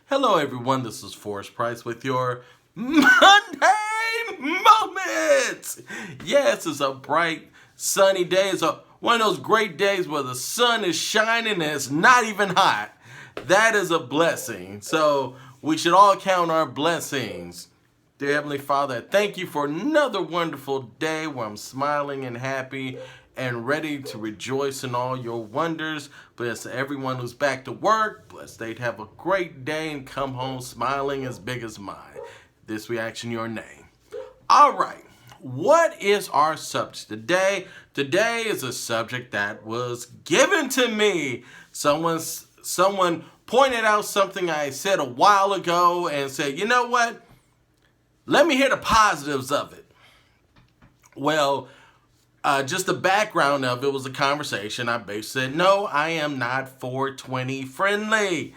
Hello, everyone. This is Forrest Price with your Monday Moments. Yes, it's a bright, sunny day. It's one of those great days where the sun is shining and it's not even hot. That is a blessing. So we should all count our blessings. Dear Heavenly Father, thank you for another wonderful day where I'm smiling and happy and ready to rejoice in all your wonders. Bless everyone who's back to work. Bless they'd have a great day and come home smiling as big as mine. This we ask in your name. All right, what is our subject today? Today is a subject that was given to me. Someone pointed out something I said a while ago and said, you know what? Let me hear the positives of it. Well, just the background of it was a conversation. I basically said, no, I am not 420 friendly.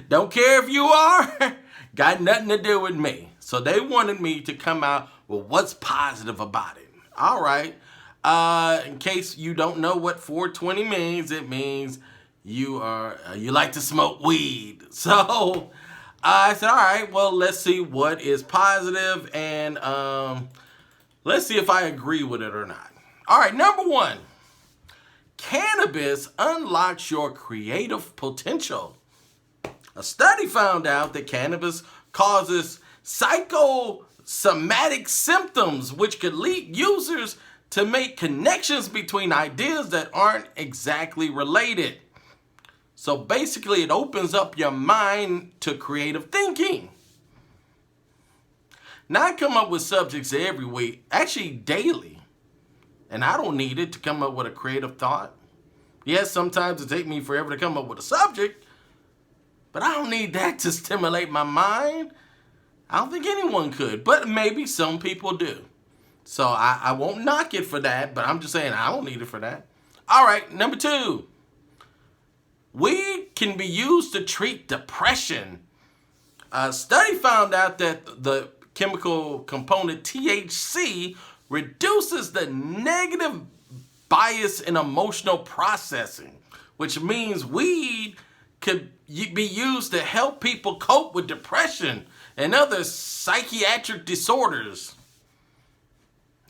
Don't care if you are. Got nothing to do with me. So they wanted me to come out with what's positive about it. All right. In case you don't know what 420 means, it means you like to smoke weed. So I said, all right, well, let's see what is positive and let's see if I agree with it or not. All right, number one, cannabis unlocks your creative potential. A study found out that cannabis causes psychosomatic symptoms, which could lead users to make connections between ideas that aren't exactly related. So basically, it opens up your mind to creative thinking. Now, I come up with subjects every week, actually daily, and I don't need it to come up with a creative thought. Yes, sometimes it takes me forever to come up with a subject, but I don't need that to stimulate my mind. I don't think anyone could, but maybe some people do. So I won't knock it for that, but I'm just saying I don't need it for that. All right, number two. Weed can be used to treat depression. A study found out that the chemical component THC reduces the negative bias in emotional processing, which means weed could be used to help people cope with depression and other psychiatric disorders.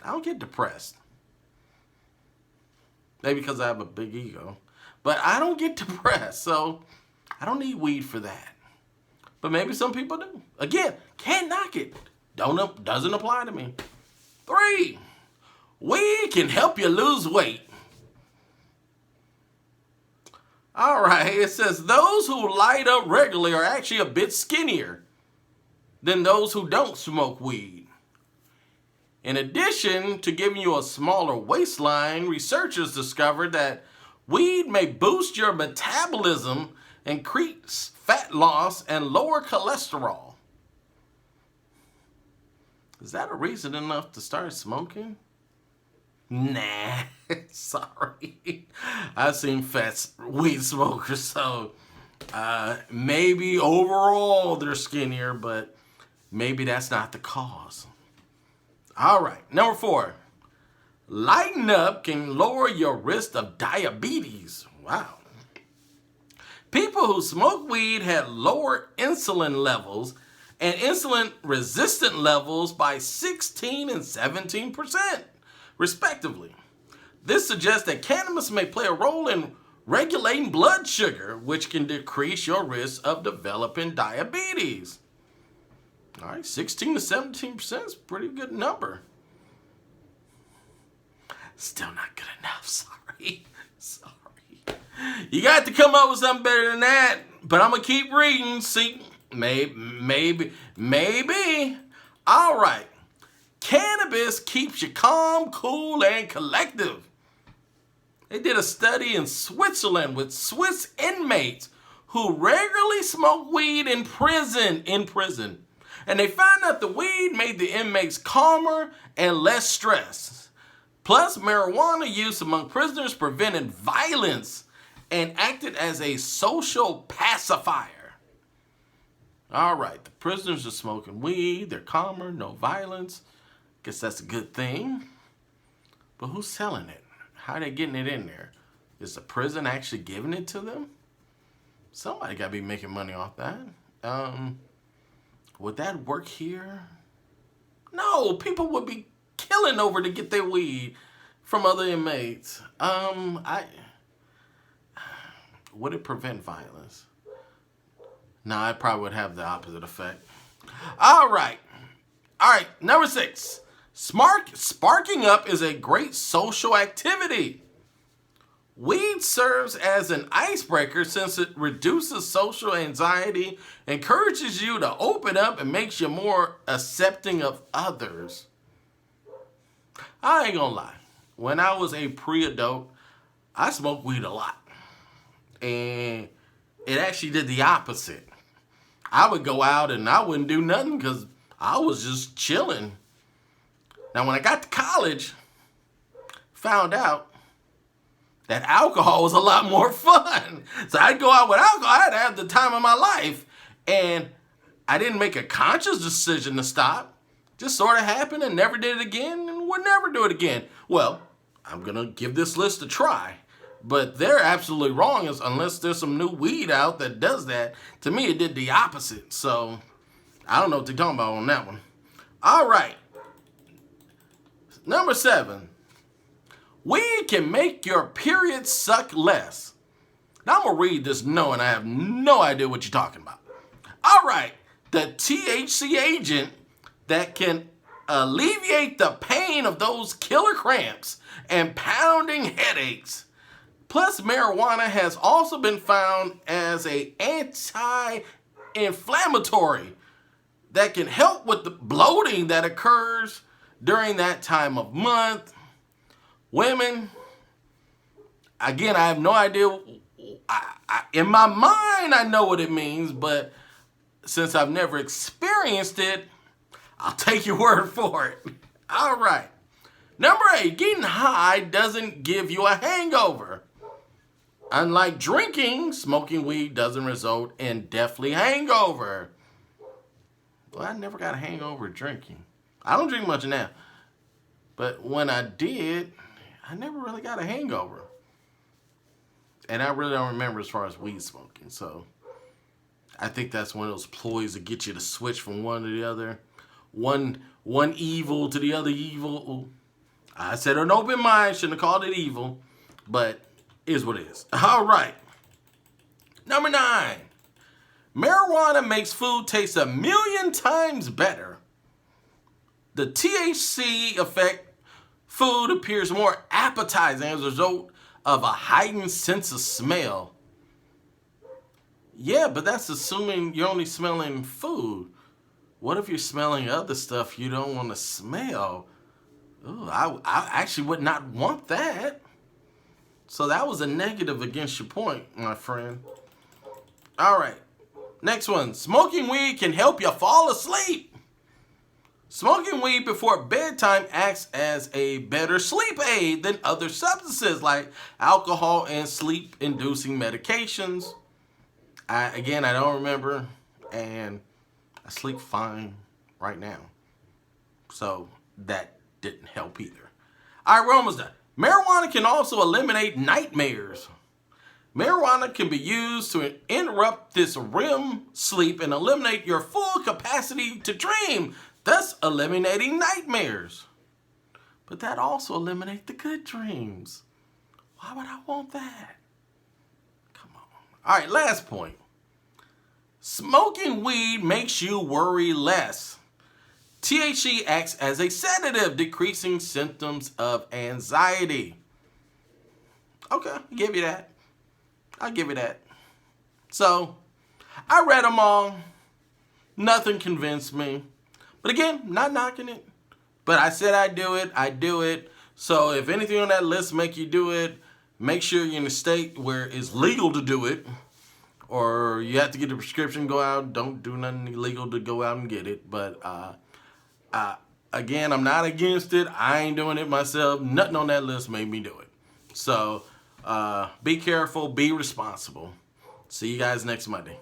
I don't get depressed. Maybe because I have a big ego. But I don't get depressed, so I don't need weed for that. But maybe some people do. Again, can't knock it. Doesn't apply to me. 3, weed can help you lose weight. All right, it says those who light up regularly are actually a bit skinnier than those who don't smoke weed. In addition to giving you a smaller waistline, researchers discovered that weed may boost your metabolism, increase fat loss, and lower cholesterol. Is that a reason enough to start smoking? Nah, sorry. I've seen fat weed smokers, so maybe overall they're skinnier, but maybe that's not the cause. All right, number 4. Lighten up can lower your risk of diabetes. Wow. People who smoke weed had lower insulin levels and insulin resistant levels by 16 and 17%, respectively. This suggests that cannabis may play a role in regulating blood sugar, which can decrease your risk of developing diabetes. All right, 16 to 17% is a pretty good number. Still not good enough, sorry. You got to come up with something better than that, but I'm going to keep reading, see, maybe. All right, cannabis keeps you calm, cool, and collective. They did a study in Switzerland with Swiss inmates who regularly smoke weed in prison. And they found out the weed made the inmates calmer and less stressed. Plus, marijuana use among prisoners prevented violence and acted as a social pacifier. All right, the prisoners are smoking weed, they're calmer, no violence. Guess that's a good thing. But who's selling it? How are they getting it in there? Is the prison actually giving it to them? Somebody got to be making money off that. Would that work here? No, people would be killing over to get their weed from other inmates. Would it prevent violence? No, it probably would have the opposite effect. All right. Number 6. Sparking up is a great social activity. Weed serves as an icebreaker since it reduces social anxiety, encourages you to open up, and makes you more accepting of others. I ain't gonna lie. When I was a pre-adult, I smoked weed a lot. And it actually did the opposite. I would go out and I wouldn't do nothing because I was just chilling. Now, when I got to college, found out that alcohol was a lot more fun. So I'd go out with alcohol. I'd have the time of my life. And I didn't make a conscious decision to stop. Just sort of happened and never did it again and would never do it again. Well, I'm going to give this list a try. But they're absolutely wrong unless there's some new weed out that does that. To me, it did the opposite. So I don't know what they're talking about on that one. All right. Number 7. Weed can make your period suck less. Now I'm going to read this knowing I have no idea what you're talking about. All right. The THC agent that can alleviate the pain of those killer cramps and pounding headaches. Plus, marijuana has also been found as an anti-inflammatory that can help with the bloating that occurs during that time of month. Women, again, I have no idea. In my mind, I know what it means, but since I've never experienced it, I'll take your word for it. All right. Number 8, getting high doesn't give you a hangover. Unlike drinking, smoking weed doesn't result in deathly hangover. Well, I never got a hangover drinking. I don't drink much now. But when I did, I never really got a hangover. And I really don't remember as far as weed smoking. So I think that's one of those ploys that get you to switch from one to the other. One evil to the other evil. I said an open mind, shouldn't have called it evil. But is what it is. All right. Number 9. Marijuana makes food taste 1,000,000 times better. The THC effect, food appears more appetizing as a result of a heightened sense of smell. Yeah, but that's assuming you're only smelling food. What if you're smelling other stuff you don't want to smell? Ooh, I actually would not want that. So that was a negative against your point, my friend. All right. Next one. Smoking weed can help you fall asleep. Smoking weed before bedtime acts as a better sleep aid than other substances like alcohol and sleep-inducing medications. I don't remember, and I sleep fine right now. So that didn't help either. All right, we're almost done. Marijuana can also eliminate nightmares. Marijuana can be used to interrupt this REM sleep and eliminate your full capacity to dream, thus eliminating nightmares. But that also eliminates the good dreams. Why would I want that? Come on. All right, last point. Smoking weed makes you worry less. THC acts as a sedative, decreasing symptoms of anxiety. Okay, I'll give you that. So, I read them all. Nothing convinced me. But again, not knocking it. But I said I do it. So if anything on that list make you do it, make sure you're in a state where it's legal to do it. Or you have to get a prescription, go out. Don't do nothing illegal to go out and get it. But again, I'm not against it. I ain't doing it myself. Nothing on that list made me do it. So be careful, be responsible. See you guys next Monday.